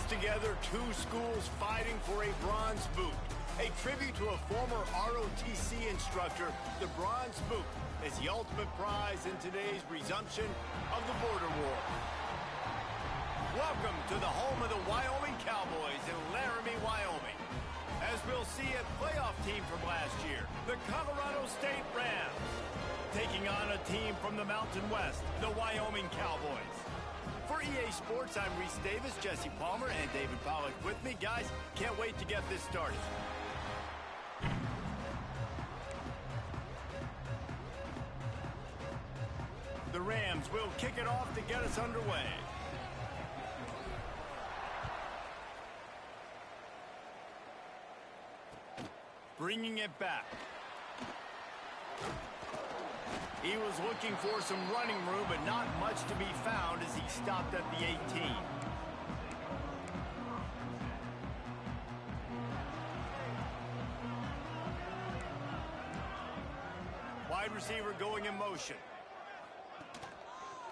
together two schools fighting for a bronze boot. A tribute to a former ROTC instructor, the Bronze Boot is the ultimate prize in today's resumption of the border war. Welcome to the home of the Wyoming Cowboys in Laramie, Wyoming. As we'll see a playoff team from last year, the Colorado State Rams, taking on a team from the Mountain West, the Wyoming Cowboys. For EA Sports, I'm Reese Davis, Jesse Palmer, and David Pollack with me. Guys, can't wait to get this started. The Rams will kick it off to get us underway. Bringing it back. He was looking for some running room, but not much to be found as he stopped at the 18. Wide receiver going in motion.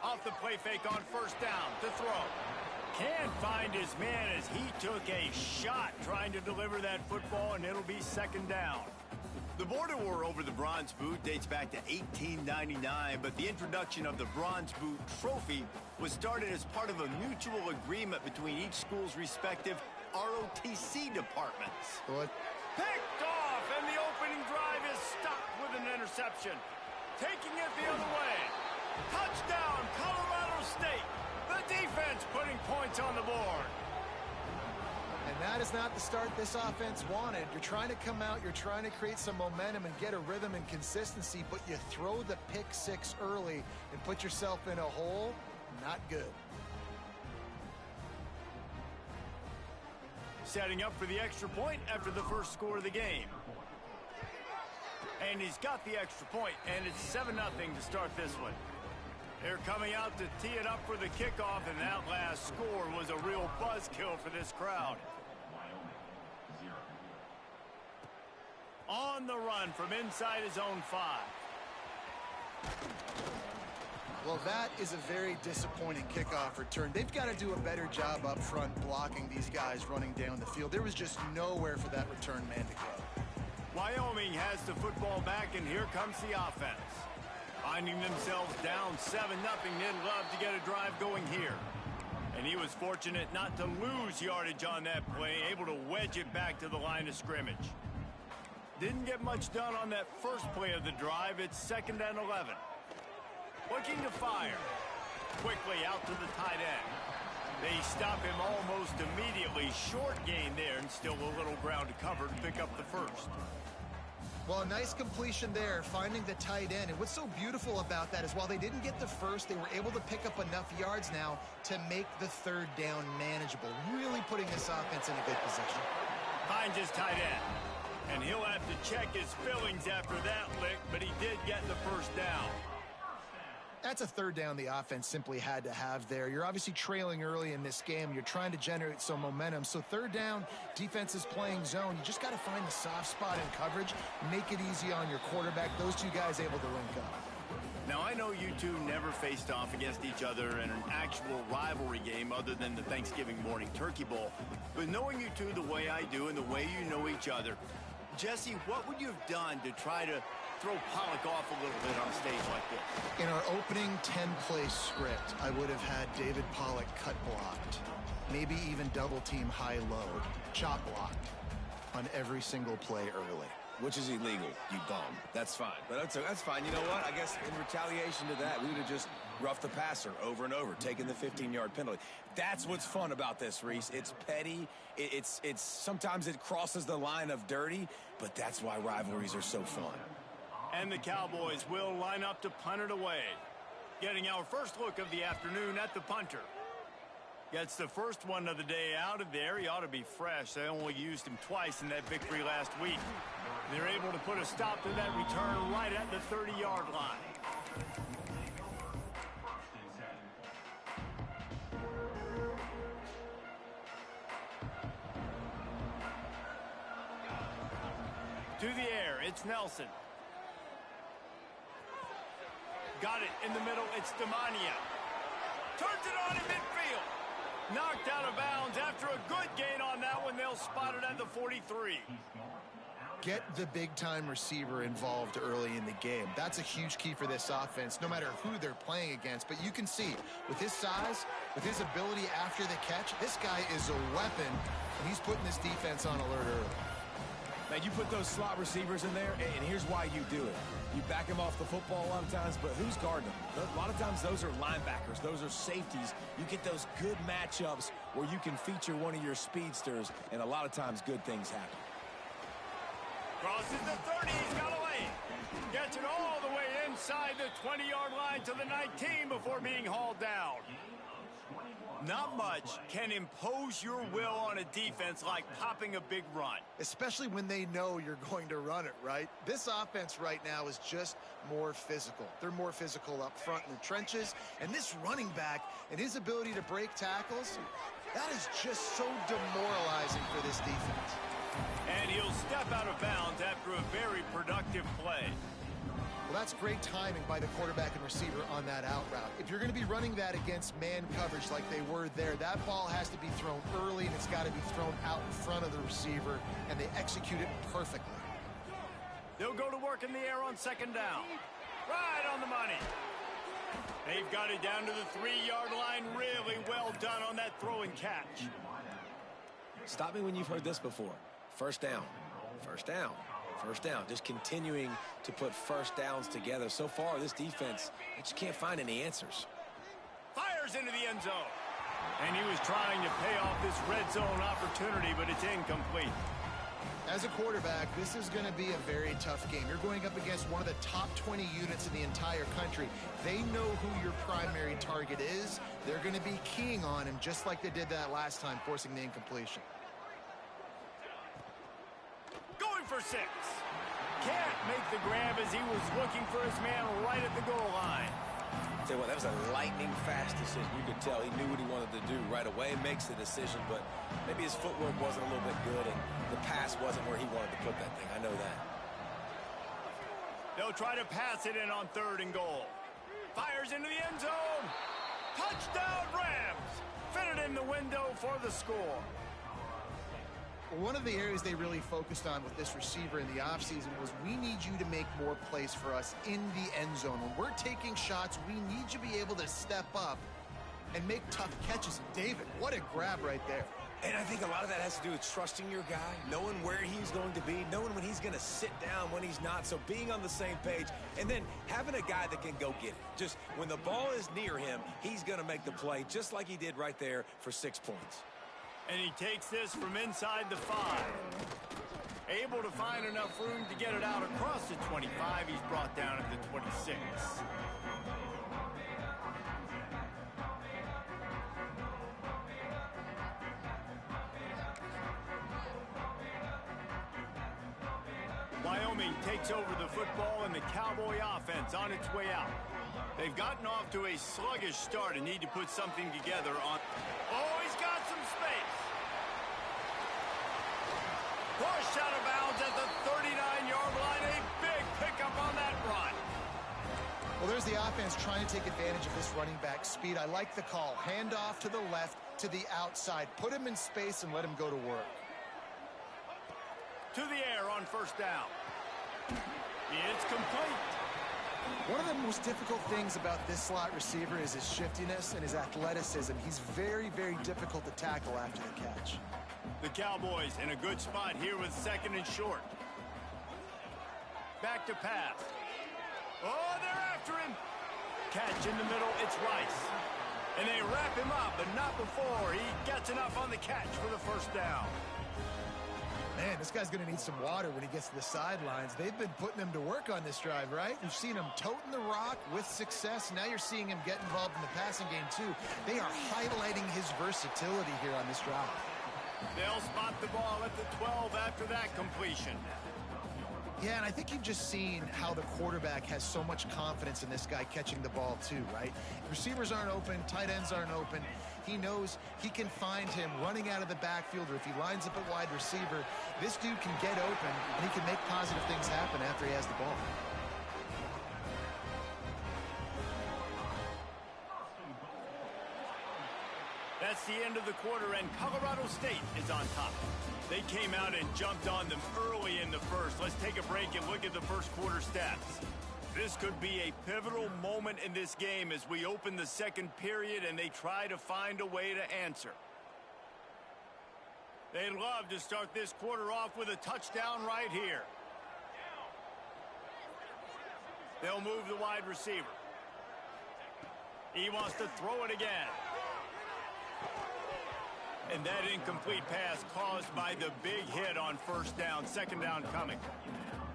Off the play fake on first down to throw. Can't find his man as he took a shot trying to deliver that football, and it'll be second down. The border war over the Bronze Boot dates back to 1899, but the introduction of the Bronze Boot trophy was started as part of a mutual agreement between each school's respective ROTC departments. What? Picked off, and the opening drive is stopped with an interception. Taking it the other way. Touchdown, Colorado State. The defense putting points on the board. And that is not the start this offense wanted. You're trying to come out, you're trying to create some momentum and get a rhythm and consistency, but you throw the pick six early and put yourself in a hole. Not good. Setting up for the extra point after the first score of the game. And he's got the extra point, and it's 7-0 to start this one. They're coming out to tee it up for the kickoff, and that last score was a real buzzkill for this crowd. On the run from inside his own 5. Well, that is a very disappointing kickoff return. They've got to do a better job up front blocking these guys running down the field. There was just nowhere for that return man to go. Wyoming has the football back, and here comes the offense. Finding themselves down 7-0, they'd love to get a drive going here. And he was fortunate not to lose yardage on that play, able to wedge it back to the line of scrimmage. Didn't get much done on that first play of the drive. It's 2nd and 11. Looking to fire. Quickly out to the tight end. They stop him almost immediately. Short gain there, and still a little ground to cover to pick up the first. Well, a nice completion there, finding the tight end. And what's so beautiful about that is while they didn't get the first, they were able to pick up enough yards now to make the third down manageable, really putting this offense in a good position. Finds his tight end. And he'll have to check his fillings after that lick, but he did get the first down. That's a third down the offense simply had to have there. You're obviously trailing early in this game. You're trying to generate some momentum. So third down, defense is playing zone. You just got to find the soft spot in coverage, make it easy on your quarterback. Those two guys able to link up. Now, I know you two never faced off against each other in an actual rivalry game other than the Thanksgiving morning Turkey Bowl. But knowing you two the way I do and the way you know each other, Jesse, what would you have done to try to throw Pollack off a little bit on a stage like this? In our opening 10-play script, I would have had David Pollack cut blocked, maybe even double team high load, chop blocked on every single play early. Which is illegal, you bum. That's fine. But that's fine. You know what? I guess in retaliation to that, we would have just roughed the passer over and over, taking the 15-yard penalty. That's what's fun about this, Reese. It's petty. It's sometimes it crosses the line of dirty, but that's why rivalries are so fun. And the Cowboys will line up to punt it away. Getting our first look of the afternoon at the punter. Gets the first one of the day out of there. He ought to be fresh. They only used him twice in that victory last week. They're able to put a stop to that return right at the 30-yard line. To the air, it's Nelson. Got it in the middle, it's Demania. Turns it on in midfield. Knocked out of bounds. downs. After a good gain on that one, they'll spot it at the 43. Get the big-time receiver involved early in the game. That's a huge key for this offense, no matter who they're playing against. But you can see, with his size, with his ability after the catch, this guy is a weapon, and he's putting this defense on alert early. Man, you put those slot receivers in there, and here's why you do it. You back them off the football a lot of times, but who's guarding them? A lot of times those are linebackers. Those are safeties. You get those good matchups where you can feature one of your speedsters, and a lot of times good things happen. Crosses the 30, he's got away. Gets it all the way inside the 20-yard line to the 19 before being hauled down. Not much can impose your will on a defense like popping a big run. Especially when they know you're going to run it, right? This offense right now is just more physical. They're more physical up front in the trenches. And this running back and his ability to break tackles, that is just so demoralizing for this defense. And he'll step out of bounds after a very productive play. Well, that's great timing by the quarterback and receiver on that out route. If you're going to be running that against man coverage like they were there, that ball has to be thrown early, and it's got to be thrown out in front of the receiver, and they execute it perfectly. They'll go to work in the air on second down. Right on the money. They've got it down to the 3-yard line. Really well done on that throw and catch. Stop me when you've heard this before. First down. First down. First down. Just continuing to put first downs together. So far, this defense, they just can't find any answers. Fires into the end zone. And he was trying to pay off this red zone opportunity, but it's incomplete. As a quarterback, this is going to be a very tough game. You're going up against one of the top 20 units in the entire country. They know who your primary target is. They're going to be keying on him just like they did that last time, forcing the incompletion. Going for 6. Can't make the grab as he was looking for his man right at the goal line. Tell you what, that was a lightning fast decision. You could tell he knew what he wanted to do right away, makes the decision, but maybe his footwork wasn't a little bit good and the pass wasn't where he wanted to put that thing. I know that. They'll try to pass it in on 3rd and goal. Fires into the end zone. Touchdown Rams. Fit it in the window for the score. One of the areas they really focused on with this receiver in the offseason was we need you to make more plays for us in the end zone. When we're taking shots, we need you to be able to step up and make tough catches. And David, what a grab right there. And I think a lot of that has to do with trusting your guy, knowing where he's going to be, knowing when he's going to sit down, when he's not. So being on the same page, and then having a guy that can go get it. Just when the ball is near him, he's going to make the play just like he did right there for 6 points. And he takes this from inside the 5. Able to find enough room to get it out across the 25. He's brought down at the 26. Wyoming takes over the football and the Cowboy offense on its way out. They've gotten off to a sluggish start and need to put something together on... Oh, he's got some space. Pushed out of bounds at the 39-yard line. A big pickup on that run. Well, there's the offense trying to take advantage of this running back speed. I like the call. Hand off to the left, to the outside. Put him in space and let him go to work. To the air on 1st down. It's complete. One of the most difficult things about this slot receiver is his shiftiness and his athleticism. He's very, very difficult to tackle after the catch. The Cowboys in a good spot here with 2nd and short. Back to pass. Oh, they're after him. Catch in the middle, it's Rice. And they wrap him up, but not before he gets enough on the catch for the 1st down. Man, this guy's going to need some water when he gets to the sidelines. They've been putting him to work on this drive, right? You've seen him toting the rock with success. Now you're seeing him get involved in the passing game, too. They are highlighting his versatility here on this drive. They'll spot the ball at the 12 after that completion. Yeah, and I think you've just seen how the quarterback has so much confidence in this guy catching the ball, too, right? Receivers aren't open, tight ends aren't open. He knows he can find him running out of the backfield, or if he lines up at wide receiver, this dude can get open, and he can make positive things happen after he has the ball. That's the end of the quarter, and Colorado State is on top. They came out and jumped on them early in the first. Let's take a break and look at the first quarter stats. This could be a pivotal moment in this game as we open the second period and they try to find a way to answer. They'd love to start this quarter off with a touchdown right here. They'll move the wide receiver. He wants to throw it again. And that incomplete pass caused by the big hit on first down. Second down coming.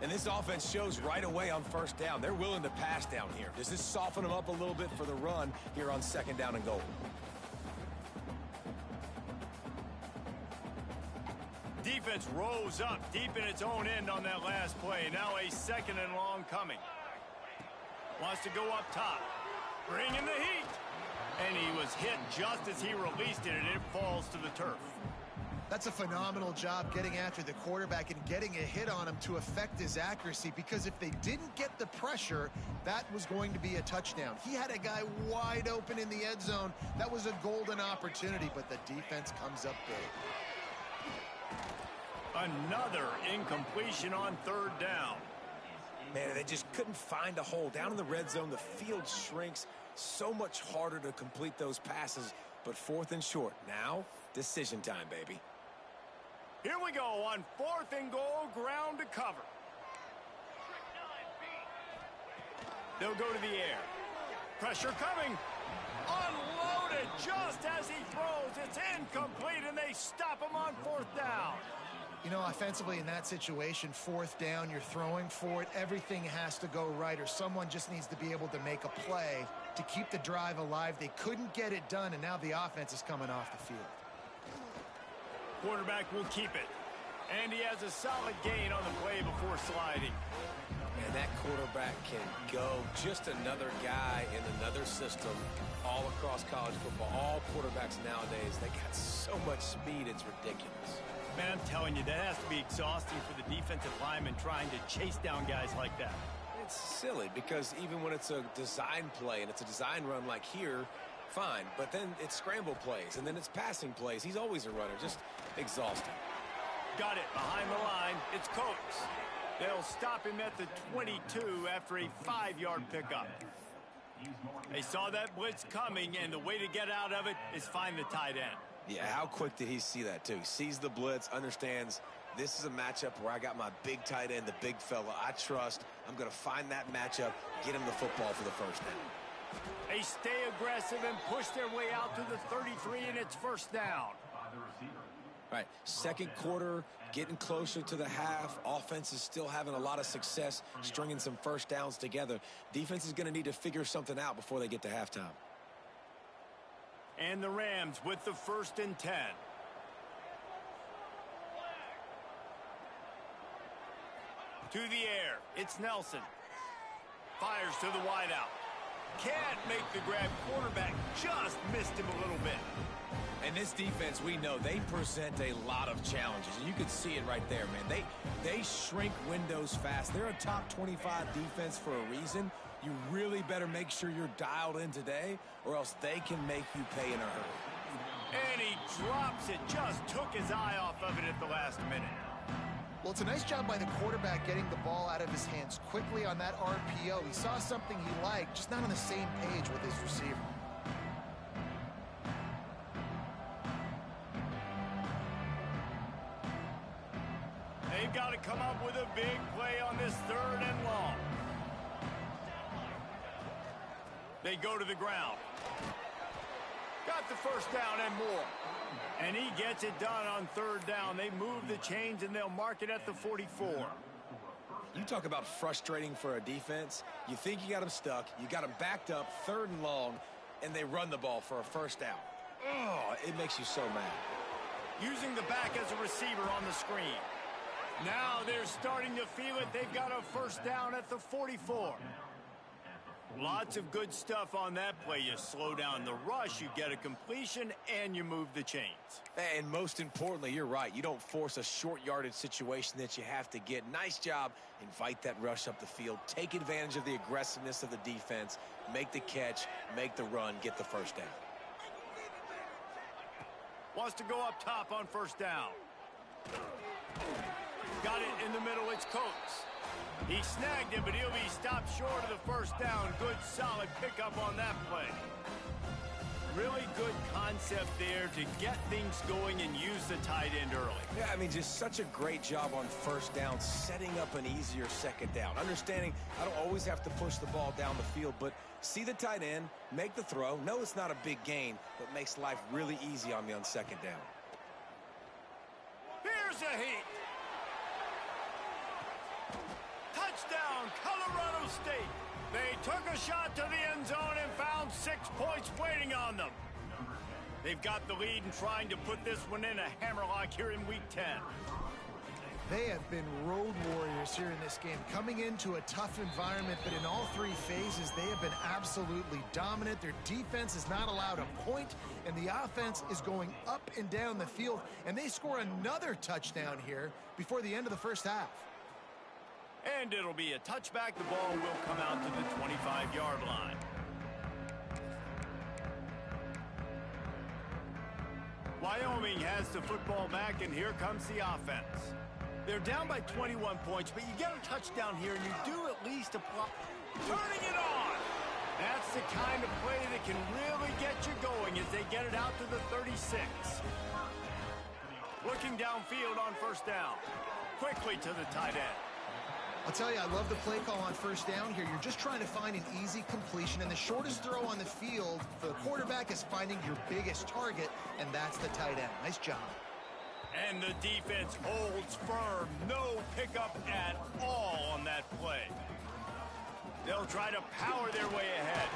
And this offense shows right away on first down. They're willing to pass down here. Does this soften them up a little bit for the run here on second down and goal? Defense rose up deep in its own end on that last play. Now a second and long coming. Wants to go up top. Bring in the heat. And he was hit just as he released it, and it falls to the turf. That's a phenomenal job getting after the quarterback and getting a hit on him to affect his accuracy, because if they didn't get the pressure, that was going to be a touchdown. He had a guy wide open in the end zone. That was a golden opportunity, but the defense comes up big. Another incompletion on third down. Man, they just couldn't find a hole. Down in the red zone, the field shrinks. So much harder to complete those passes, but fourth and short. Now, decision time, baby. Here we go on fourth and goal, ground to cover. They'll go to the air. Pressure coming. Unloaded just as he throws. It's incomplete, and they stop him on fourth down. You know, offensively in that situation, fourth down, you're throwing for it. Everything has to go right, or someone just needs to be able to make a play to keep the drive alive. They couldn't get it done, and now the offense is coming off the field. Quarterback will keep it. And he has a solid gain on the play before sliding. And that quarterback can go. Just another guy in another system all across college football. All quarterbacks nowadays, they got so much speed, it's ridiculous. Man, I'm telling you, that has to be exhausting for the defensive lineman trying to chase down guys like that. It's silly because even when it's a design play and it's a design run like here, fine. But then it's scramble plays and then it's passing plays. He's always a runner. Just exhausting. Got it behind the line. It's Coates. They'll stop him at the 22 after a 5-yard pickup. They saw that blitz coming, and the way to get out of it is find the tight end. Yeah, how quick did he see that, too? He sees the blitz, understands this is a matchup where I got my big tight end, the big fella I trust. I'm going to find that matchup, get him the football for the first down. They stay aggressive and push their way out to the 33, and it's first down. All right, second quarter, getting closer to the half. Offense is still having a lot of success stringing some first downs together. Defense is going to need to figure something out before they get to halftime. And the Rams with the 1st and 10. To the air, it's Nelson. Fires to the wideout. Can't make the grab. Quarterback just missed him a little bit. And this defense, we know, they present a lot of challenges. And you can see it right there, man. They shrink windows fast. They're a top 25 defense for a reason. You really better make sure you're dialed in today, or else they can make you pay in a hurry. And he drops it. Just took his eye off of it at the last minute. Well, it's a nice job by the quarterback getting the ball out of his hands quickly on that RPO. He saw something he liked, just not on the same page with his receiver. They've got to come up with a big play on this 3rd and long. They go to the ground. Got the first down and more. And he gets it done on 3rd down. They move the chains, and they'll mark it at the 44. You talk about frustrating for a defense. You think you got them stuck. You got them backed up, 3rd and long, and they run the ball for a first down. Oh, it makes you so mad. Using the back as a receiver on the screen. Now they're starting to feel it. They've got a first down at the 44. Lots of good stuff on that play. You slow down the rush, you get a completion, and you move the chains. And most importantly, you're right. You don't force a short yardage situation that you have to get. Nice job. Invite that rush up the field. Take advantage of the aggressiveness of the defense. Make the catch, make the run, get the first down. Wants to go up top on first down. Got it in the middle. It's Coates. He snagged him, but he'll be stopped short of the first down. Good, solid pickup on that play. Really good concept there to get things going and use the tight end early. Yeah, I mean, just such a great job on first down, setting up an easier second down. Understanding I don't always have to push the ball down the field, but see the tight end, make the throw. No, it's not a big gain, but makes life really easy on me on second down. Here's a heat. Touchdown, Colorado State. They took a shot to the end zone and found 6 points waiting on them. They've got the lead and trying to put this one in a hammerlock here in Week 10. They have been road warriors here in this game, coming into a tough environment, but in all 3 phases, they have been absolutely dominant. Their defense is not allowed a point, and the offense is going up and down the field, and they score another touchdown here before the end of the first half. And it'll be a touchback. The ball will come out to the 25-yard line. Wyoming has the football back, and here comes the offense. They're down by 21 points, but you get a touchdown here, and you do at least apply. Turning it on! That's the kind of play that can really get you going as they get it out to the 36. Looking downfield on first down. Quickly to the tight end. I'll tell you, I love the play call on first down here. You're just trying to find an easy completion, and the shortest throw on the field for the quarterback is finding your biggest target, and that's the tight end. Nice job. And the defense holds firm. No pickup at all on that play. They'll try to power their way ahead.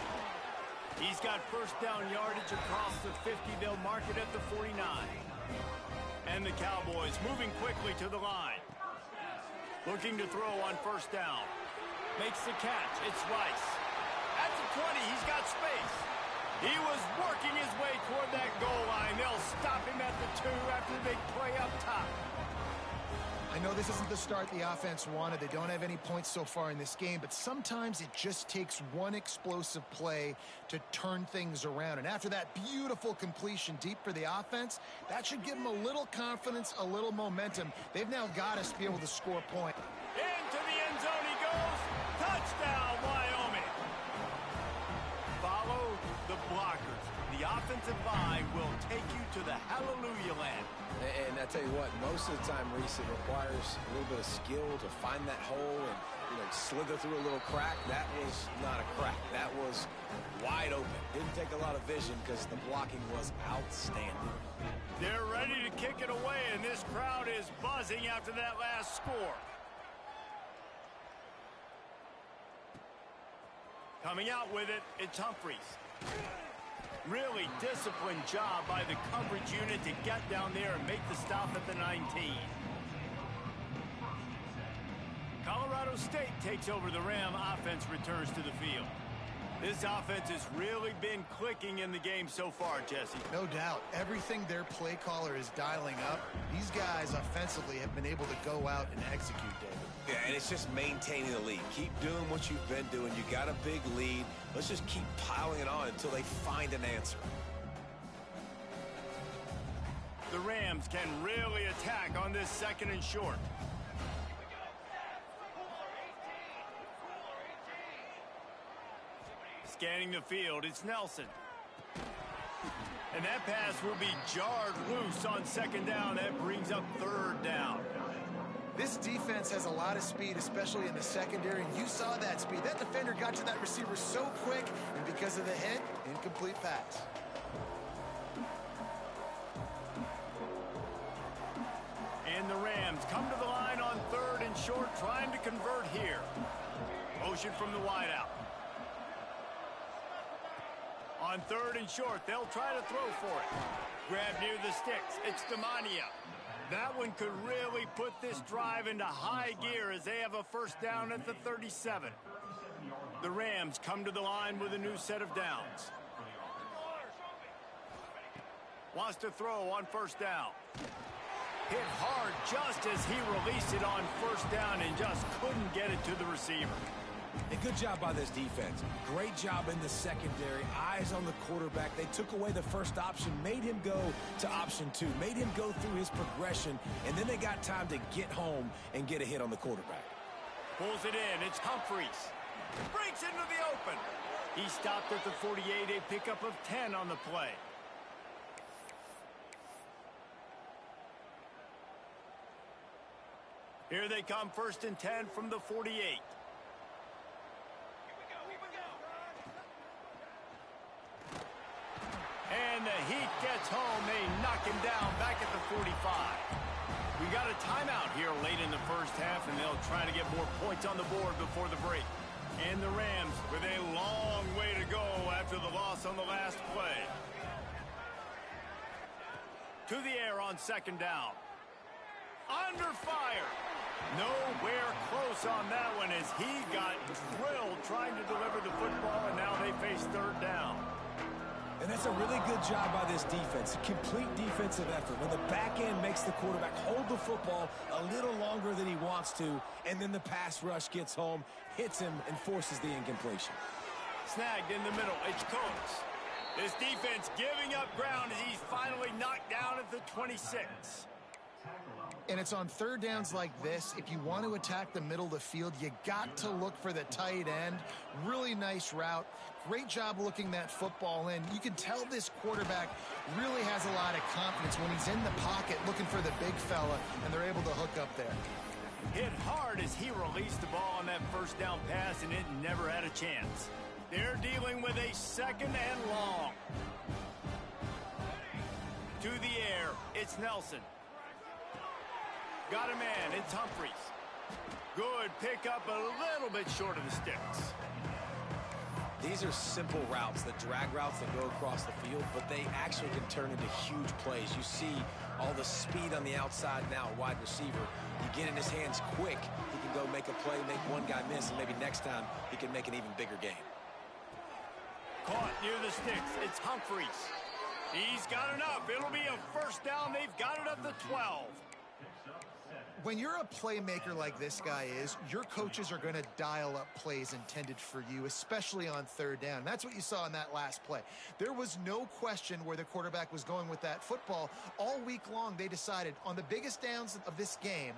He's got first down yardage across the 50. They'll mark it at the 49. And the Cowboys moving quickly to the line. Looking to throw on first down. Makes the catch. It's Rice. At the 20, he's got space. He was working his way toward that goal line. They'll stop him at the 2 after the big play up top. I know this isn't the start the offense wanted. They don't have any points so far in this game, but sometimes it just takes one explosive play to turn things around. And after that beautiful completion deep for the offense, that should give them a little confidence, a little momentum. They've now got to be able to score a point. Into the end zone he goes. Touchdown, Wyoming. Follow the blockers. The offensive line will take you to the hallelujah land. And I tell you what, most of the time, Reese, it requires a little bit of skill to find that hole and, slither through a little crack. That was not a crack. That was wide open. Didn't take a lot of vision because the blocking was outstanding. They're ready to kick it away, and this crowd is buzzing after that last score. Coming out with it, it's Humphreys. Really disciplined job by the coverage unit to get down there and make the stop at the 19. Colorado State takes over the Ram. Offense returns to the field. This offense has really been clicking in the game so far, Jesse. No doubt. Everything their play caller is dialing up, these guys offensively have been able to go out and execute, David. Yeah, and it's just maintaining the lead. Keep doing what you've been doing. You got a big lead. Let's just keep piling it on until they find an answer. The Rams can really attack on this second and short. Scanning the field, it's Nelson. And that pass will be jarred loose on second down. That brings up third down. This defense has a lot of speed, especially in the secondary, and you saw that speed. That defender got to that receiver so quick, and because of the hit, incomplete pass. And the Rams come to the line on third and short, trying to convert here. Motion from the wideout. On third and short, they'll try to throw for it. Grab near the sticks. It's Demania. That one could really put this drive into high gear as they have a first down at the 37. The Rams come to the line with a new set of downs. Wants to throw on first down. Hit hard just as he released it on first down and just couldn't get it to the receiver. And good job by this defense. Great job in the secondary. Eyes on the quarterback. They took away the first option, made him go to option 2, made him go through his progression, and then they got time to get home and get a hit on the quarterback. Pulls it in. It's Humphries. Breaks into the open. He stopped at the 48, a pickup of 10 on the play. Here they come, 1st and 10 from the 48. And the Heat gets home. They knock him down back at the 45. We got a timeout here late in the first half, and they'll try to get more points on the board before the break. And the Rams with a long way to go after the loss on the last play. To the air on 2nd down. Under fire. Nowhere close on that one as he got drilled trying to deliver the football, and now they face 3rd down. And that's a really good job by this defense. A complete defensive effort. When the back end makes the quarterback hold the football a little longer than he wants to, and then the pass rush gets home, hits him, and forces the incompletion. Snagged in the middle. It's Coates. This defense giving up ground as he's finally knocked down at the 26. And it's on 3rd downs like this. If you want to attack the middle of the field, you got to look for the tight end. Really nice route. Great job looking that football in. You can tell this quarterback really has a lot of confidence when he's in the pocket looking for the big fella, and they're able to hook up there. Hit hard as he released the ball on that 1st down pass, and it never had a chance. They're dealing with a 2nd and long. To the air, it's Nelson. Got a man, it's Humphries. Good pickup, a little bit short of the sticks. These are simple routes, the drag routes that go across the field, but they actually can turn into huge plays. You see all the speed on the outside now, wide receiver. You get in his hands quick, he can go make a play, make one guy miss, and maybe next time he can make an even bigger game. Caught near the sticks, it's Humphries. He's got enough. It'll be a 1st down. They've got it at the 12. When you're a playmaker like this guy is, your coaches are going to dial up plays intended for you, especially on 3rd down. That's what you saw in that last play. There was no question where the quarterback was going with that football. All week long, they decided on the biggest downs of this game,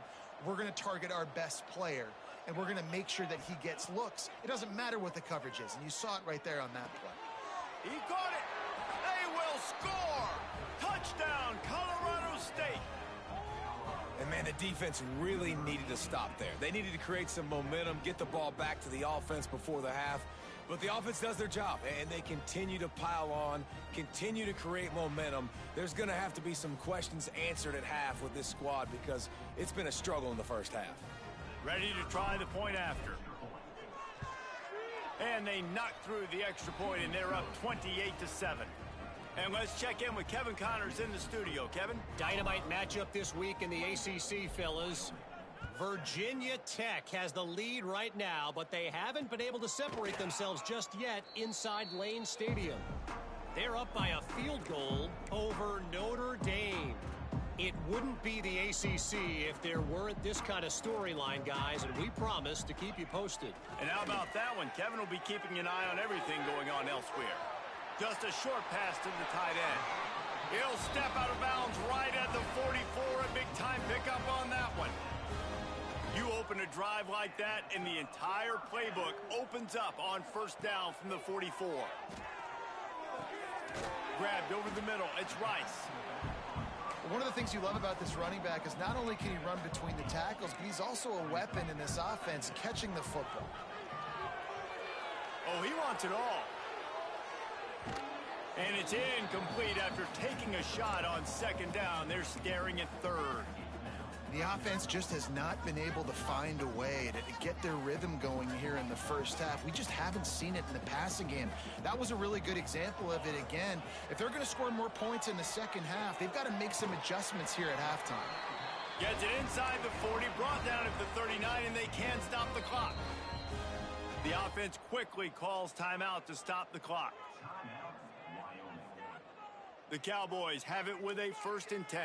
we're going to target our best player, and we're going to make sure that he gets looks. It doesn't matter what the coverage is, and you saw it right there on that play. He got it. They will score. Touchdown, Colorado State. And, man, the defense really needed to stop there. They needed to create some momentum, get the ball back to the offense before the half. But the offense does their job, and they continue to pile on, continue to create momentum. There's going to have to be some questions answered at half with this squad because it's been a struggle in the first half. Ready to try the point after. And they knock through the extra point, and they're up 28-7. And let's check in with Kevin Connors in the studio. Kevin? Dynamite matchup this week in the ACC, fellas. Virginia Tech has the lead right now, but they haven't been able to separate themselves just yet inside Lane Stadium. They're up by a field goal over Notre Dame. It wouldn't be the ACC if there weren't this kind of storyline, guys, and we promise to keep you posted. And how about that one? Kevin will be keeping an eye on everything going on elsewhere. Just a short pass to the tight end. He'll step out of bounds right at the 44. A big-time pickup on that one. You open a drive like that, and the entire playbook opens up on 1st down from the 44. Grabbed over the middle. It's Rice. One of the things you love about this running back is not only can he run between the tackles, but he's also a weapon in this offense, catching the football. Oh, he wants it all. And it's incomplete after taking a shot on 2nd down. They're staring at 3rd. The offense just has not been able to find a way to get their rhythm going here in the first half. We just haven't seen it in the passing game. That was a really good example of it again. If they're going to score more points in the second half, they've got to make some adjustments here at halftime. Gets it inside the 40, brought down at the 39, and they can't stop the clock. The offense quickly calls timeout to stop the clock. The Cowboys have it with a 1st and 10.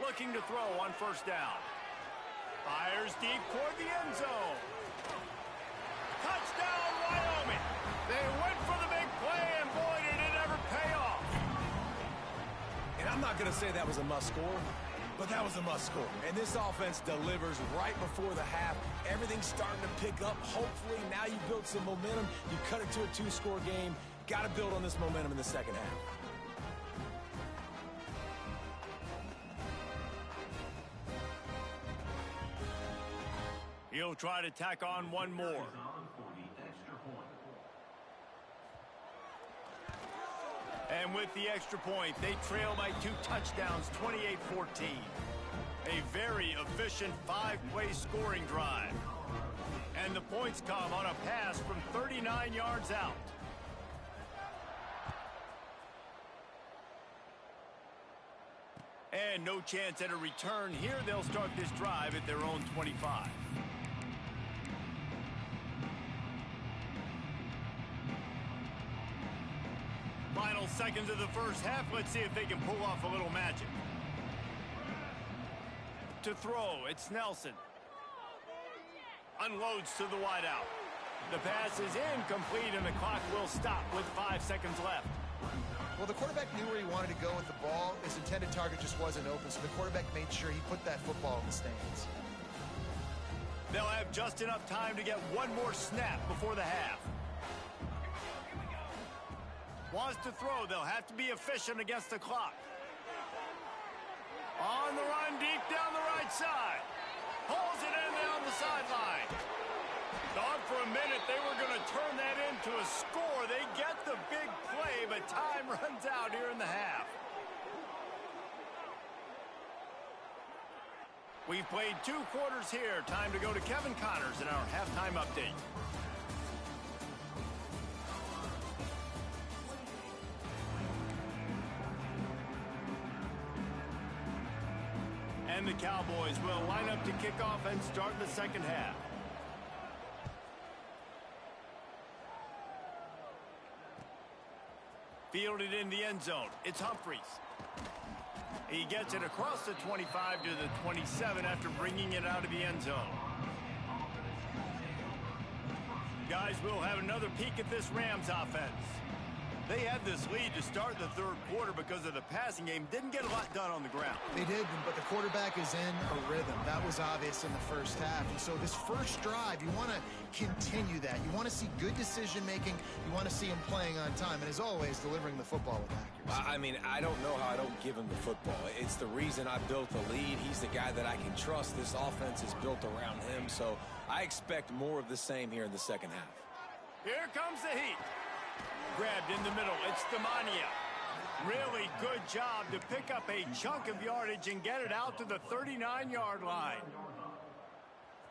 looking to throw on first down. Fires deep toward the end zone. Touchdown, Wyoming. They went for the big play, and boy, did it ever pay off. And I'm not going to say that was a must-score, but that was a must-score. And this offense delivers right before the half. Everything's starting to pick up. Hopefully, now you build some momentum. You cut it to a 2-score game. Got to build on this momentum in the second half. He'll try to tack on one more. And with the extra point, they trail by 2 touchdowns, 28-14. A very efficient 5-play scoring drive. And the points come on a pass from 39 yards out. And no chance at a return here. They'll start this drive at their own 25. Final seconds of the first half. Let's see if they can pull off a little magic. To throw, it's Nelson. Unloads to the wideout. The pass is incomplete, and the clock will stop with 5 seconds left. Well, the quarterback knew where he wanted to go with the ball. His intended target just wasn't open, so the quarterback made sure he put that football in the stands. They'll have just enough time to get one more snap before the half. Wants to throw. They'll have to be efficient against the clock. On the run, deep down the right side. Pulls it in down the sideline. Thought for a minute they were going to turn that into a score. They get the big play, but time runs out here in the half. We've played 2 quarters here. Time to go to Kevin Connors in our halftime update. And the Cowboys will line up to kick off and start the second half. Fielded in the end zone. It's Humphries. He gets it across the 25 to the 27 after bringing it out of the end zone. Guys, we'll have another peek at this Rams offense. They had this lead to start the third quarter because of the passing game. Didn't get a lot done on the ground. They did, but the quarterback is in a rhythm. That was obvious in the first half. And so this first drive, you want to continue that. You want to see good decision-making. You want to see him playing on time. And as always, delivering the football with accuracy. I mean, I don't know how I don't give him the football. It's the reason I built the lead. He's the guy that I can trust. This offense is built around him. So I expect more of the same here in the second half. Here comes the heat. Grabbed in the middle. It's Demania. Really good job to pick up a chunk of yardage and get it out to the 39-yard line.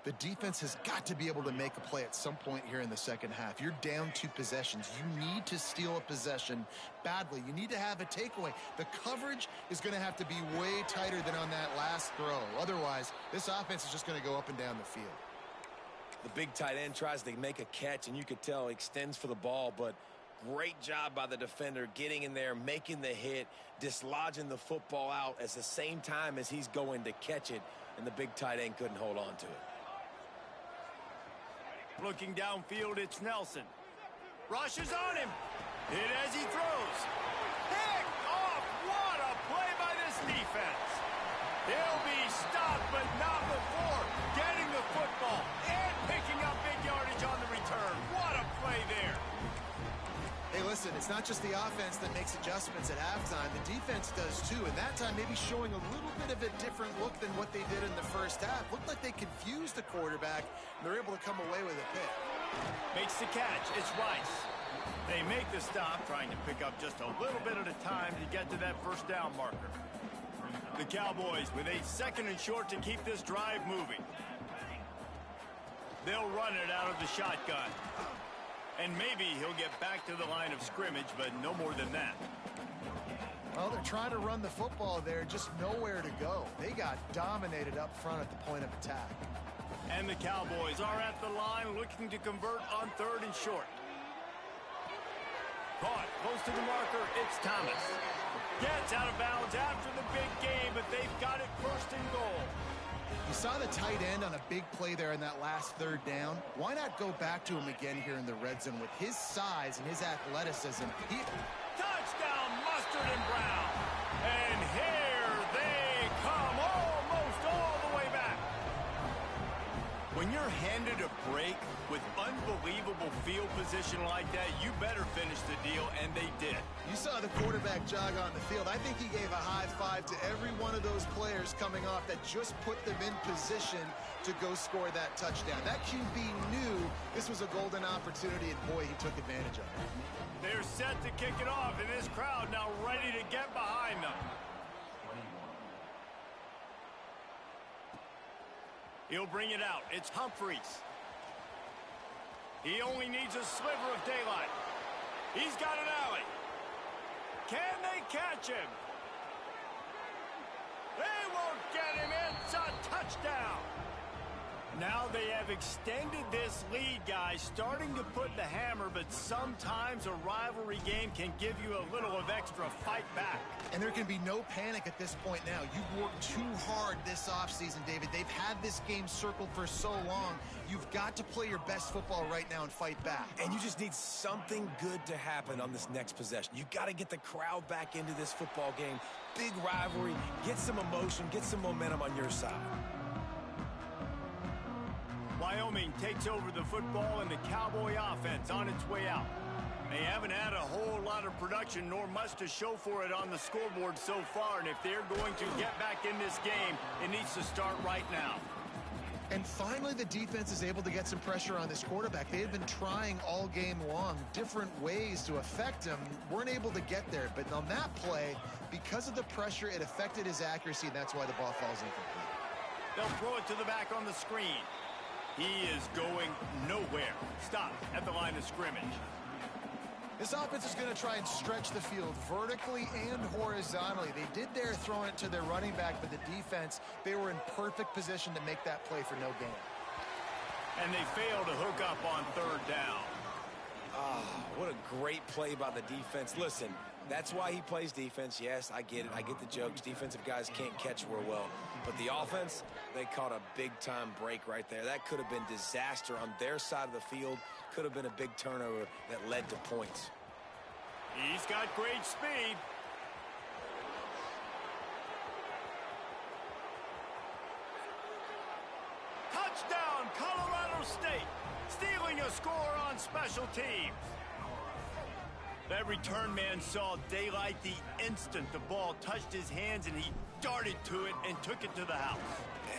The defense has got to be able to make a play at some point here in the second half. You're down 2 possessions. You need to steal a possession badly. You need to have a takeaway. The coverage is going to have to be way tighter than on that last throw. Otherwise, this offense is just going to go up and down the field. The big tight end tries to make a catch, and you could tell he extends for the ball, but great job by the defender getting in there, making the hit, dislodging the football out at the same time as he's going to catch it, and the big tight end couldn't hold on to it. Looking downfield, it's Nelson. Rushes on him. Hit as he throws. Picked off. What a play by this defense. He'll be stopped, but not before getting the football and picking up big yardage on the return. What a play there. Hey, listen, it's not just the offense that makes adjustments at halftime. The defense does too, and that time maybe showing a little bit of a different look than what they did in the first half. Looked like they confused the quarterback, and they're able to come away with a pick. Makes the catch. It's Rice. They make the stop, trying to pick up just a little bit at a time to get to that first down marker. The Cowboys with a 2nd and short to keep this drive moving. They'll run it out of the shotgun. And maybe he'll get back to the line of scrimmage, but no more than that. Well, they're trying to run the football there, just nowhere to go. They got dominated up front at the point of attack. And the Cowboys are at the line looking to convert on 3rd and short. Caught close goes to the marker. It's Thomas. Gets out of bounds after the big game, but they've got it first and goal. You saw the tight end on a big play there in that last third down. Why not go back to him again here in the red zone with his size and his athleticism? Touchdown, Mustard and Brown. And here they come, almost all the way back. When you're handed a break with unbelievable field position like that, you better finish the deal, and they did. You saw the quarterback jog on the field. I think he gave a high five to every one of those players coming off that just put them in position to go score that touchdown. That QB knew this was a golden opportunity, and boy, he took advantage of it. They're set to kick it off, and this crowd now ready to get behind them. He'll bring it out. It's Humphries. He only needs a sliver of daylight. He's got an alley. Can they catch him? They won't get him. It's a touchdown. Now they have extended this lead, guys, starting to put the hammer, but sometimes a rivalry game can give you a little of extra fight back. And there can be no panic at this point now. You've worked too hard this offseason, David. They've had this game circled for so long. You've got to play your best football right now and fight back. And you just need something good to happen on this next possession. You got to get the crowd back into this football game. Big rivalry. Get some emotion. Get some momentum on your side. Wyoming takes over the football and the Cowboy offense on its way out. They haven't had a whole lot of production nor much to show for it on the scoreboard so far, and if they're going to get back in this game, it needs to start right now. And finally, the defense is able to get some pressure on this quarterback. They had been trying all game long different ways to affect him. Weren't able to get there, but on that play, because of the pressure, it affected his accuracy, and that's why the ball falls incomplete. They'll throw it to the back on the screen. He is going nowhere. Stop at the line of scrimmage. This offense is going to try and stretch the field vertically and horizontally. They did there throwing it to their running back, but the defense, they were in perfect position to make that play for no gain. And they failed to hook up on third down. Oh, what a great play by the defense. Listen, that's why he plays defense. Yes, I get it. I get the jokes. Defensive guys can't catch real well. But the offense, they caught a big-time break right there. That could have been disaster on their side of the field. Could have been a big turnover that led to points. He's got great speed. Touchdown, Colorado State. Stealing a score on special teams. That return man saw daylight the instant the ball touched his hands, and he darted to it and took it to the house.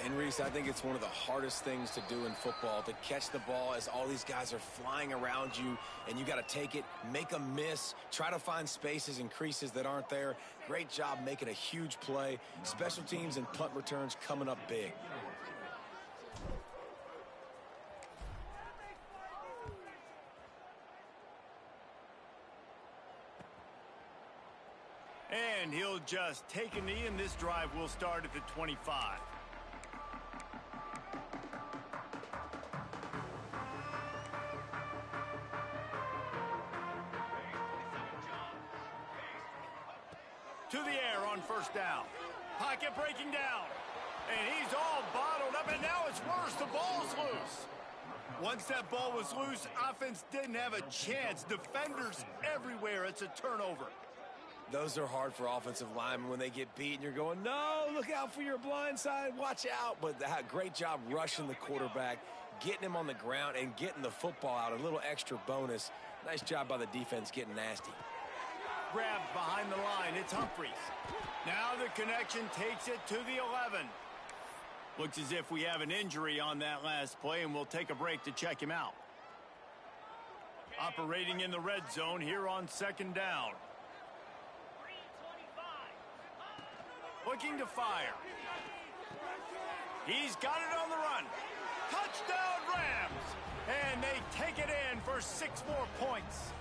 And Reese, I think it's one of the hardest things to do in football, to catch the ball as all these guys are flying around you, and you got to take it, make a miss, try to find spaces and creases that aren't there. Great job making a huge play. Special teams and punt returns coming up big. And he'll just take a knee, and this drive will start at the 25. To the air on first down. Pocket breaking down. And he's all bottled up, and now it's worse. The ball's loose. Once that ball was loose, offense didn't have a chance. Defenders everywhere. It's a turnover. Those are hard for offensive linemen when they get beat and you're going, no, look out for your blind side, watch out. But great job rushing the quarterback, getting him on the ground and getting the football out, a little extra bonus. Nice job by the defense getting nasty. Grabbed behind the line, it's Humphries. Now the connection takes it to the 11. Looks as if we have an injury on that last play, and we'll take a break to check him out. Operating in the red zone here on second down. Looking to fire. He's got it on the run. Touchdown Rams! And they take it in for 6 more points.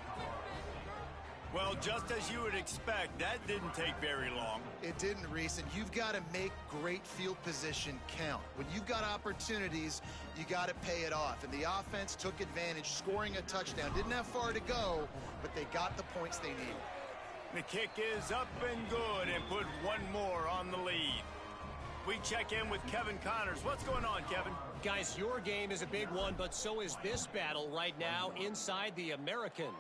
Well, Well, just as you would expect, that didn't take very long. It didn't, Reese, and you've got to make great field position count. When you've got opportunities, you got to pay it off. And the offense took advantage, scoring a touchdown. Didn't have far to go, but they got the points they needed. The kick is up and good and put one more on the lead. We check in with Kevin Connors. What's going on, Kevin? Guys, your game is a big one, but so is this battle right now inside the American.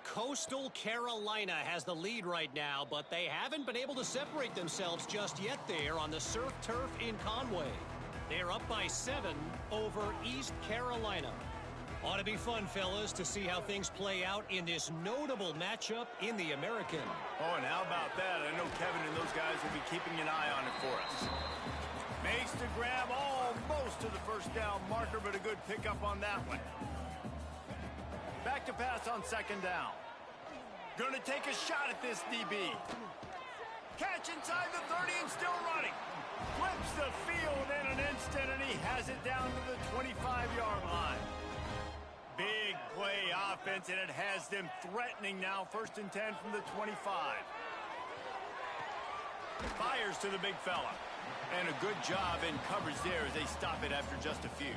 Coastal Carolina has the lead right now, but they haven't been able to separate themselves just yet there on the surf turf in Conway. They're up by 7 over East Carolina. Ought to be fun, fellas, to see how things play out in this notable matchup in the American. Oh, and how about that? I know Kevin and those guys will be keeping an eye on it for us. Makes the grab almost to the first down marker, but a good pickup on that one. Back to pass on second down. Gonna take a shot at this DB. Catch inside the 30 and still running. Flips the field in an instant, and he has it down to the 25-yard line. Big play offense, and it has them threatening now. 1st and 10 from the 25. Fires to the big fella. And a good job in coverage there as they stop it after just a few.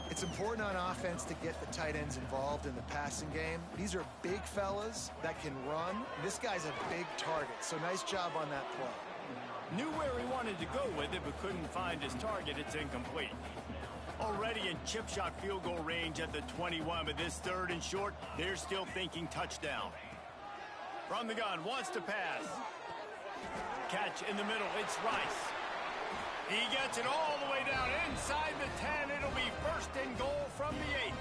It's important on offense to get the tight ends involved in the passing game. These are big fellas that can run. This guy's a big target, so nice job on that play. Knew where he wanted to go with it, but couldn't find his target. It's incomplete. Already in chip shot field goal range at the 21, but this 3rd and short, they're still thinking touchdown. From the gun, wants to pass. Catch in the middle, it's Rice. He gets it all the way down inside the 10. It'll be 1st and goal from the 8.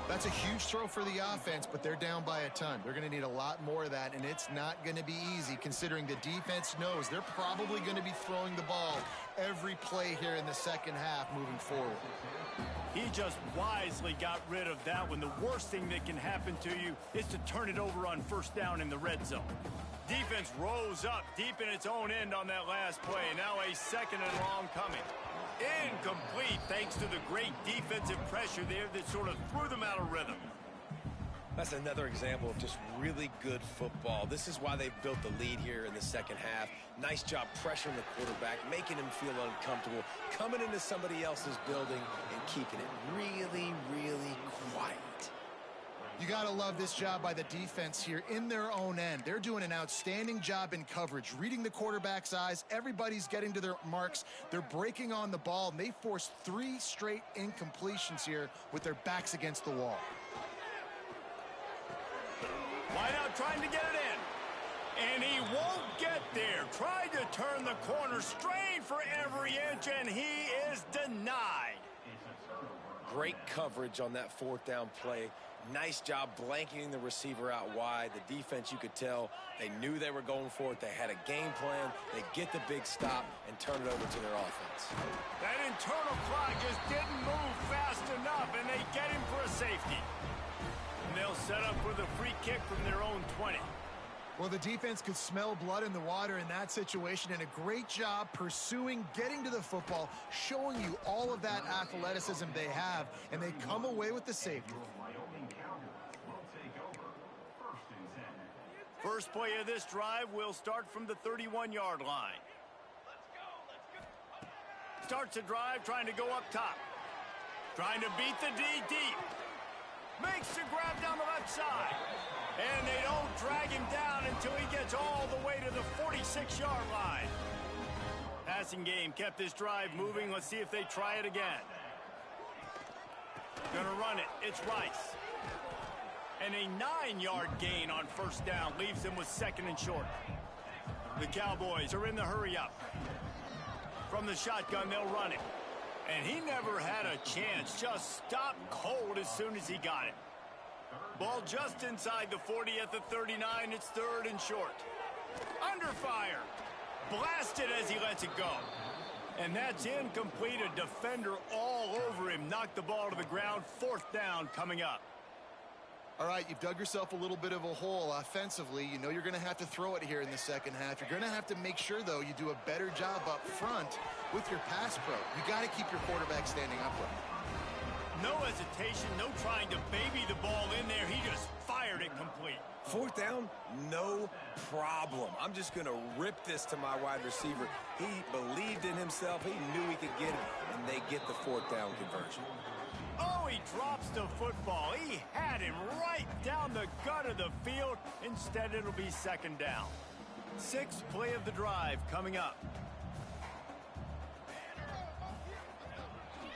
That's a huge throw for the offense, but they're down by a ton. They're going to need a lot more of that, and it's not going to be easy considering the defense knows they're probably going to be throwing the ball every play here in the second half moving forward. He just wisely got rid of that one. The worst thing that can happen to you is to turn it over on 1st down in the red zone. Defense rose up deep in its own end on that last play. Now a 2nd and long coming. Incomplete thanks to the great defensive pressure there that sort of threw them out of rhythm. That's another example of just really good football. This is why they've built the lead here in the second half. Nice job pressuring the quarterback, making him feel uncomfortable, coming into somebody else's building and keeping it really, really quiet. You got to love this job by the defense here in their own end. They're doing an outstanding job in coverage, reading the quarterback's eyes. Everybody's getting to their marks. They're breaking on the ball, and they forced 3 straight incompletions here with their backs against the wall. Wide out trying to get it in. And he won't get there. Tried to turn the corner, strained for every inch, and he is denied. Great coverage on that 4th down play. Nice job blanketing the receiver out wide. The defense, you could tell, they knew they were going for it. They had a game plan. They get the big stop and turn it over to their offense. That internal clock just didn't move fast enough, and they get him for a safety. And they'll set up with a free kick from their own 20. Well, the defense could smell blood in the water in that situation, and a great job pursuing, getting to the football, showing you all of that athleticism they have, and they come away with the safety. First play of this drive will start from the 31-yard line. Starts a drive trying to go up top. Trying to beat the D deep. Makes the grab down the left side. And they don't drag him down until he gets all the way to the 46-yard line. Passing game kept this drive moving. Let's see if they try it again. Gonna run it. It's Rice. And a 9-yard gain on 1st down leaves them with 2nd and short. The Cowboys are in the hurry up. From the shotgun, they'll run it. And he never had a chance. Just stopped cold as soon as he got it. Ball just inside the 40 at the 39. It's 3rd and short. Under fire. Blasted as he lets it go. And that's incomplete. A defender all over him. Knocked the ball to the ground. 4th down coming up. All right, you've dug yourself a little bit of a hole offensively. You know you're going to have to throw it here in the second half. You're going to have to make sure, though, you do a better job up front with your pass pro. You got to keep your quarterback standing upright. No hesitation, no trying to baby the ball in there. He just fired it completely. 4th down, no problem. I'm just going to rip this to my wide receiver. He believed in himself. He knew he could get it, and they get the 4th down conversion. Oh, he drops the football. He had him right down the gut of the field. Instead, it'll be 2nd down. 6th play of the drive coming up.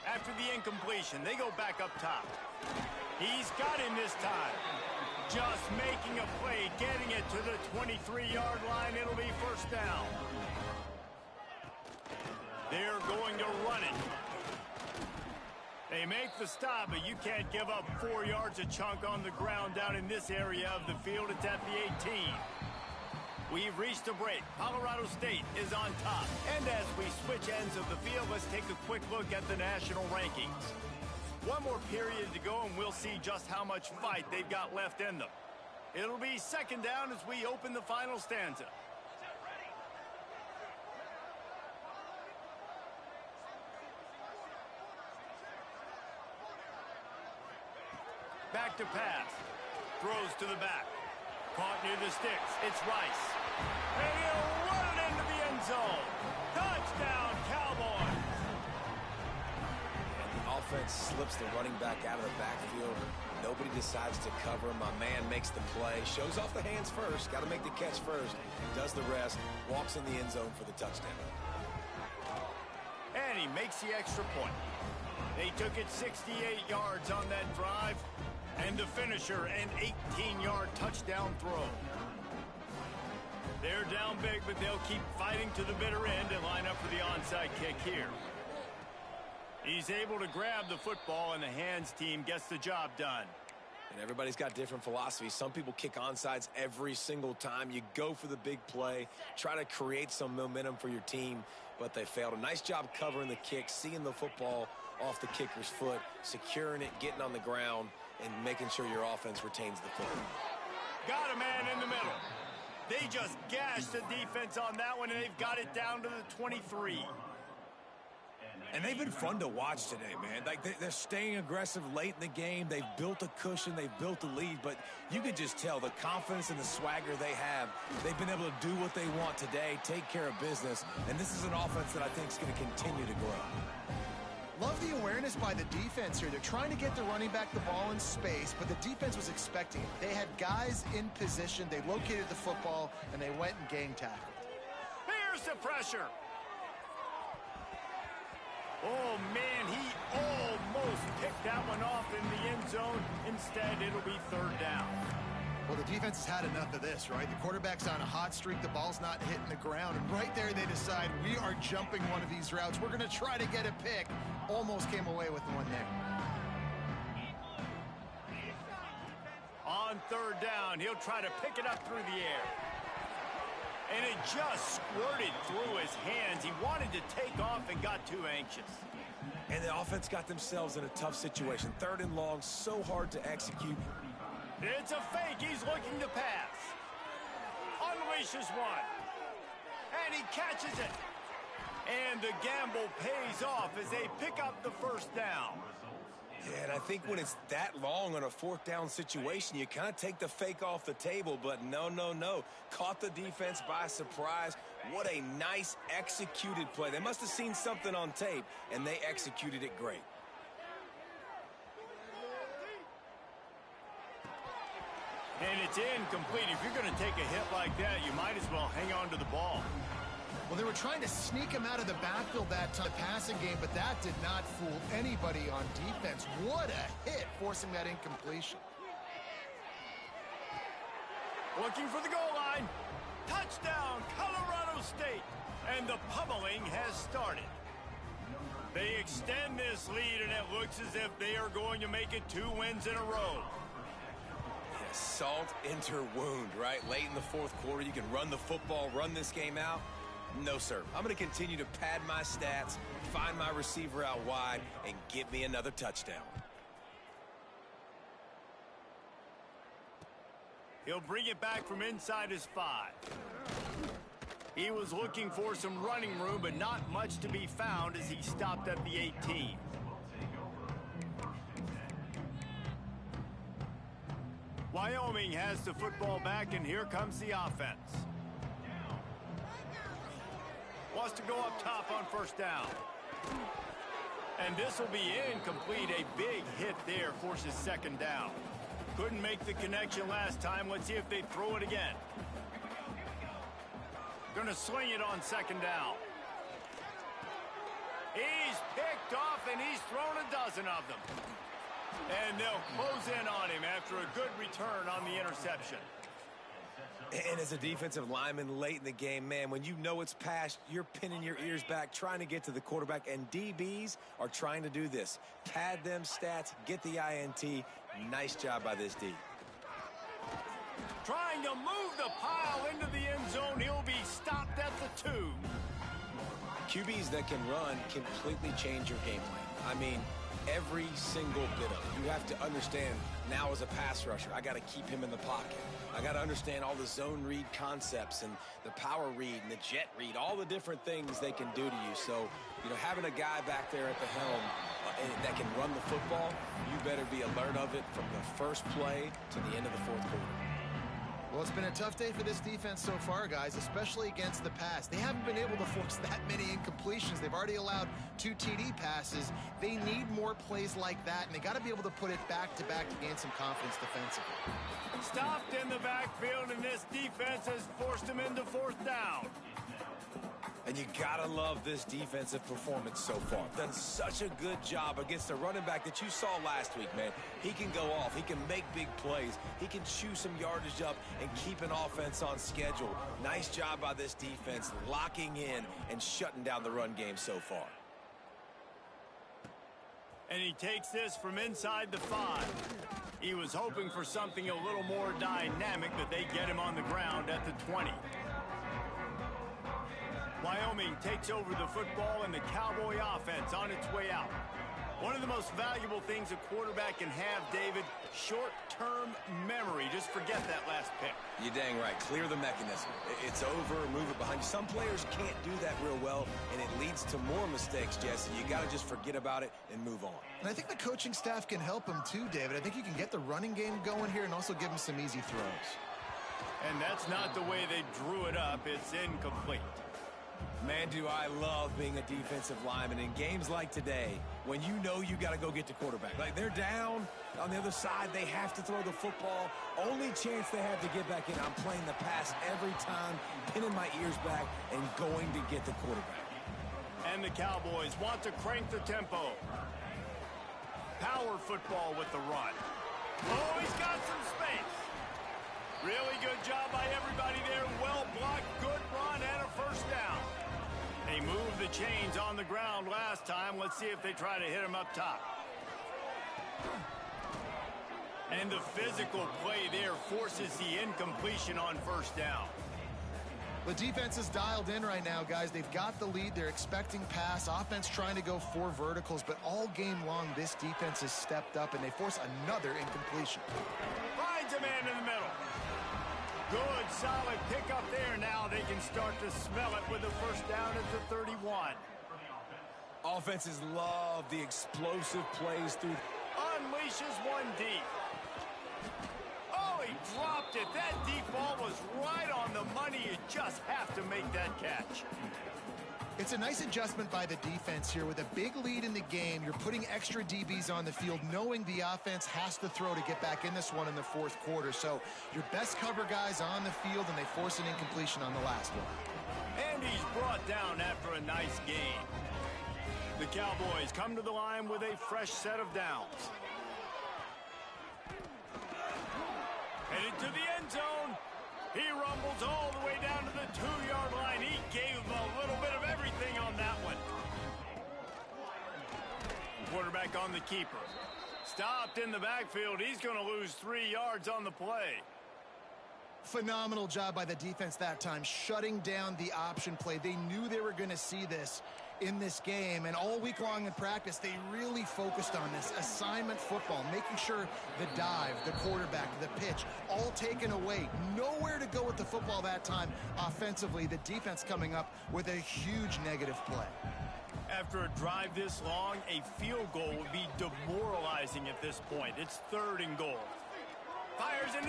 After the incompletion, they go back up top. He's got him this time. Just making a play, getting it to the 23-yard line. It'll be 1st down. They're going to run it. They make the stop, but you can't give up 4 yards a chunk on the ground down in this area of the field. It's at the 18. We've reached a break. Colorado State is on top. And as we switch ends of the field, let's take a quick look at the national rankings. One more period to go, and we'll see just how much fight they've got left in them. It'll be 2nd down as we open the final stanza. Back to pass. Throws to the back. Caught near the sticks. It's Rice. And he'll run it into the end zone. Touchdown, Cowboys. And the offense slips the running back out of the backfield. Nobody decides to cover him. My man makes the play. Shows off the hands first. Got to make the catch first. Does the rest. Walks in the end zone for the touchdown. And he makes the extra point. They took it 68 yards on that drive. And the finisher, an 18-yard touchdown throw. They're down big, but they'll keep fighting to the bitter end and line up for the onside kick here. He's able to grab the football, and the hands team gets the job done. And everybody's got different philosophies. Some people kick onside every single time. You go for the big play, try to create some momentum for your team, but they failed. A nice job covering the kick, seeing the football off the kicker's foot, securing it, getting on the ground, and making sure your offense retains the football. Got a man in the middle. They just gashed the defense on that one, and they've got it down to the 23. And they've been fun to watch today, man. Like they're staying aggressive late in the game. They've built a cushion. They've built a lead. But you can just tell the confidence and the swagger they have. They've been able to do what they want today, take care of business. And this is an offense that I think is going to continue to grow. Love the awareness by the defense here. They're trying to get the running back the ball in space, but the defense was expecting it. They had guys in position. They located the football, and they went and gang tackled. Here's the pressure. Oh, man, he almost picked that one off in the end zone. Instead, it'll be 3rd down. Well, the defense has had enough of this, right? The quarterback's on a hot streak. The ball's not hitting the ground. And right there, they decide, we are jumping one of these routes. We're going to try to get a pick. Almost came away with one there. On 3rd down, he'll try to pick it up through the air. And it just squirted through his hands. He wanted to take off and got too anxious. And the offense got themselves in a tough situation. 3rd and long, so hard to execute. It's a fake. He's looking to pass. Unleashes one. And he catches it. And the gamble pays off as they pick up the 1st down. Yeah, and I think when it's that long on a 4th down situation, you kind of take the fake off the table, but no. Caught the defense by surprise. What a nice executed play. They must have seen something on tape, and they executed it great. And it's incomplete. If you're going to take a hit like that, you might as well hang on to the ball. Well, they were trying to sneak him out of the backfield that time, the passing game, but that did not fool anybody on defense. What a hit, forcing that incompletion. Looking for the goal line. Touchdown, Colorado State. And the pummeling has started. They extend this lead, and it looks as if they are going to make it 2 wins in a row. Yeah, salt into her wound, right? Late in the 4th quarter, you can run the football, run this game out. No, sir. I'm going to continue to pad my stats, find my receiver out wide, and get me another touchdown. He'll bring it back from inside his 5. He was looking for some running room, but not much to be found as he stopped at the 18. Wyoming has the football back, and here comes the offense. Wants to go up top on first down. And this will be incomplete. A big hit there forces second down. Couldn't make the connection last time. Let's see if they throw it again. Gonna sling it on second down. He's picked off, and he's thrown a dozen of them. And they'll close in on him after a good return on the interception. And as a defensive lineman late in the game, man, when you know it's past, you're pinning your ears back, trying to get to the quarterback, and DBs are trying to do this. Pad them stats, get the INT. Nice job by this D. Trying to move the pile into the end zone. He'll be stopped at the 2. QBs that can run completely change your game plan. I mean, every single bit of it. You have to understand, now as a pass rusher, I got to keep him in the pocket. I got to understand all the zone read concepts and the power read and the jet read, all the different things they can do to you. So, you know, having a guy back there at the helm that can run the football, you better be alert of it from the first play to the end of the fourth quarter. Well, it's been a tough day for this defense so far, guys, especially against the pass. They haven't been able to force that many incompletions. They've already allowed 2 TD passes. They need more plays like that, and they got to be able to put it back-to-back to gain some confidence defensively. Stopped in the backfield, and this defense has forced him into fourth down. And you gotta love this defensive performance so far. Done such a good job against a running back that you saw last week, man. He can go off. He can make big plays. He can chew some yardage up and keep an offense on schedule. Nice job by this defense locking in and shutting down the run game so far. And he takes this from inside the 5. He was hoping for something a little more dynamic, but they get him on the ground at the 20. Wyoming takes over the football, and the Cowboy offense on its way out. One of the most valuable things a quarterback can have, David, short-term memory. Just forget that last pick. You're dang right. Clear the mechanism. It's over, move it behind you. Some players can't do that real well, and it leads to more mistakes, Jesse. You got to just forget about it and move on. And I think the coaching staff can help him too, David. I think you can get the running game going here and also give him some easy throws. And that's not the way they drew it up. It's incomplete. Man, do I love being a defensive lineman in games like today when you know you got to go get the quarterback. Like, they're down on the other side. They have to throw the football. Only chance they have to get back in. I'm playing the pass every time, pinning my ears back and going to get the quarterback. And the Cowboys want to crank the tempo. Power football with the run. Oh, he's got some space. Really good job by everybody there. Well blocked, good run, and a first down. They moved the chains on the ground last time. Let's see if they try to hit him up top. And the physical play there forces the incompletion on first down. The defense is dialed in right now, guys. They've got the lead. They're expecting pass. Offense trying to go 4 verticals, but all game long, this defense has stepped up, and they force another incompletion. Finds a man in the middle. Good, solid pickup there. Now they can start to smell it with the first down at the 31. Offenses love the explosive plays through. Unleashes one deep. Oh, he dropped it. That deep ball was right on the money. You just have to make that catch. It's a nice adjustment by the defense here. With a big lead in the game, you're putting extra DBs on the field, knowing the offense has to throw to get back in this one in the fourth quarter. So your best cover guys on the field, and they force an incompletion on the last one. And he's brought down after a nice game. The Cowboys come to the line with a fresh set of downs. Headed to the end zone. He rumbles all the way down to the 2-yard line. He gave him a little bit of everything on that one. Quarterback on the keeper. Stopped in the backfield. He's going to lose 3 yards on the play. Phenomenal job by the defense that time, shutting down the option play. They knew they were going to see this in this game, and all week long in practice, they really focused on this assignment football, making sure the dive, the quarterback, the pitch, all taken away. Nowhere to go with the football that time offensively. The defense coming up with a huge negative play. After a drive this long, a field goal would be demoralizing at this point. It's 3rd and goal. Fires into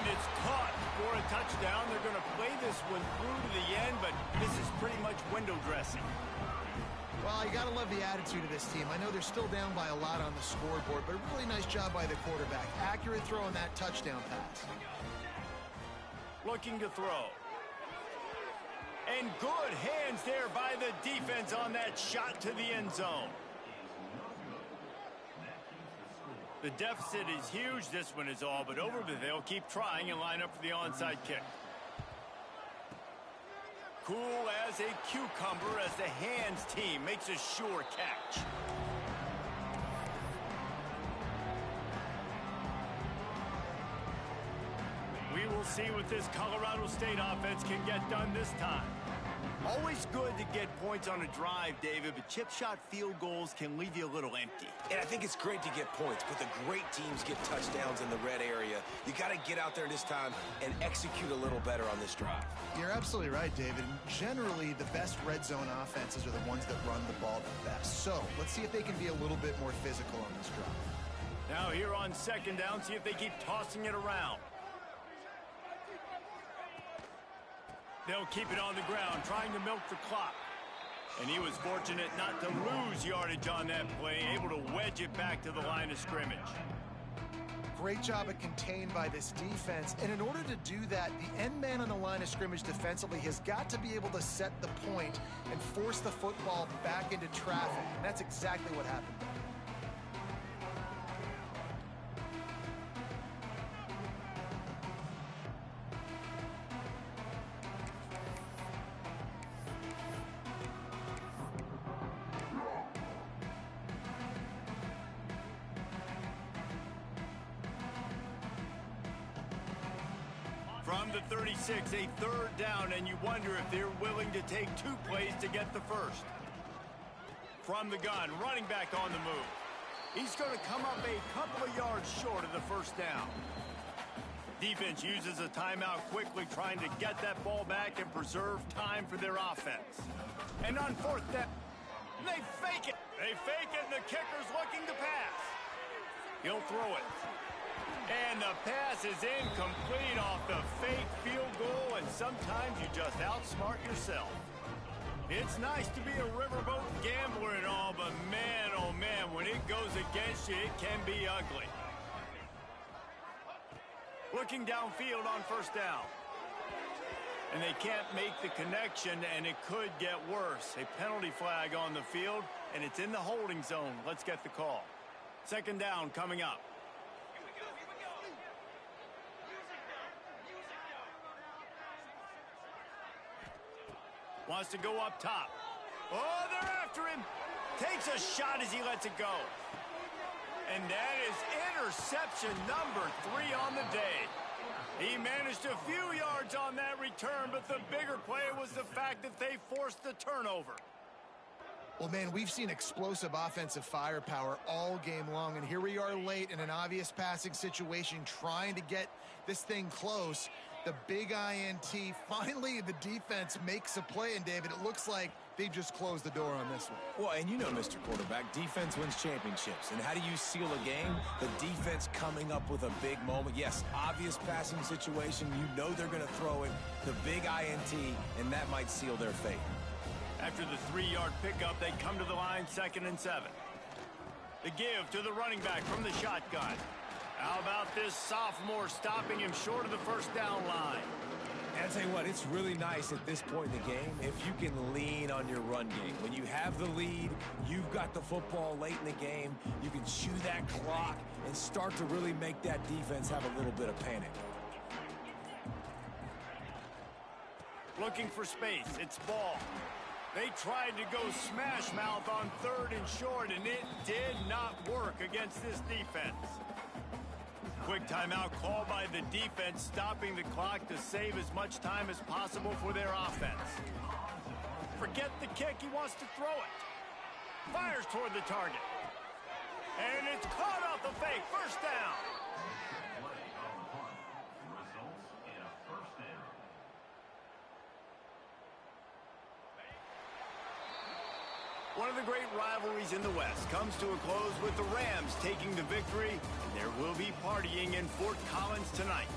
And it's caught for a touchdown. They're going to play this one through to the end, but this is pretty much window dressing. Well, you got to love the attitude of this team. I know they're still down by a lot on the scoreboard, but a really nice job by the quarterback. Accurate throw on that touchdown pass. Looking to throw. And good hands there by the defense on that shot to the end zone. The deficit is huge. This one is all but over, but they'll keep trying and line up for the onside kick. Cool as a cucumber as the hands team makes a sure catch. We will see what this Colorado State offense can get done this time. Always good to get points on a drive, David, but chip shot field goals can leave you a little empty. And I think it's great to get points, but the great teams get touchdowns in the red area. You got to get out there this time and execute a little better on this drive. You're absolutely right, David. Generally, the best red zone offenses are the ones that run the ball the best. So let's see if they can be a little bit more physical on this drive. Now here on second down, see if they keep tossing it around. They'll keep it on the ground, trying to milk the clock. And he was fortunate not to lose yardage on that play, able to wedge it back to the line of scrimmage. Great job at contained by this defense. And in order to do that, the end man on the line of scrimmage defensively has got to be able to set the point and force the football back into traffic. And that's exactly what happened. From the 36, a third down, and you wonder if they're willing to take 2 plays to get the first. From the gun, running back on the move. He's going to come up a couple of yards short of the first down. Defense uses a timeout quickly, trying to get that ball back and preserve time for their offense. And on fourth down, they fake it. They fake it, and the kicker's looking to pass. He'll throw it. And the pass is incomplete off the fake field goal, and sometimes you just outsmart yourself. It's nice to be a riverboat gambler and all, but man, oh man, when it goes against you, it can be ugly. Looking downfield on first down. And they can't make the connection, and it could get worse. A penalty flag on the field, and it's in the holding zone. Let's get the call. Second down coming up. Wants to go up top. Oh, they're after him. Takes a shot as he lets it go. And that is interception number 3 on the day. He managed a few yards on that return, but the bigger play was the fact that they forced the turnover. Well, man, we've seen explosive offensive firepower all game long, and here we are late in an obvious passing situation trying to get this thing close. The big INT, finally the defense makes a play, and David, it looks like they just closed the door on this one. Well, and you know, Mr. Quarterback, defense wins championships. And how do you seal a game? The defense coming up with a big moment. Yes, obvious passing situation. You know they're going to throw it. The big INT, and that might seal their fate. After the 3-yard pickup, they come to the line 2nd and 7. The give to the running back from the shotgun. How about this sophomore stopping him short of the first down line? And I'll tell you what, it's really nice at this point in the game if you can lean on your run game. When you have the lead, you've got the football late in the game, you can chew that clock and start to really make that defense have a little bit of panic. Looking for space, it's ball. They tried to go smash mouth on 3rd and short, and it did not work against this defense. Quick timeout called by the defense, stopping the clock to save as much time as possible for their offense. Forget the kick, he wants to throw it. Fires toward the target. And it's caught off the fake, first down. One of the great rivalries in the West comes to a close with the Rams taking the victory, and there will be partying in Fort Collins tonight.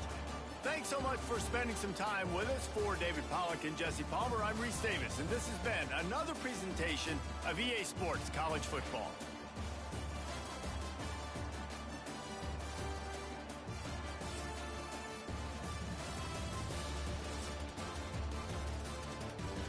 Thanks so much for spending some time with us. For David Pollack and Jesse Palmer, I'm Reese Davis, and this has been another presentation of EA Sports College Football.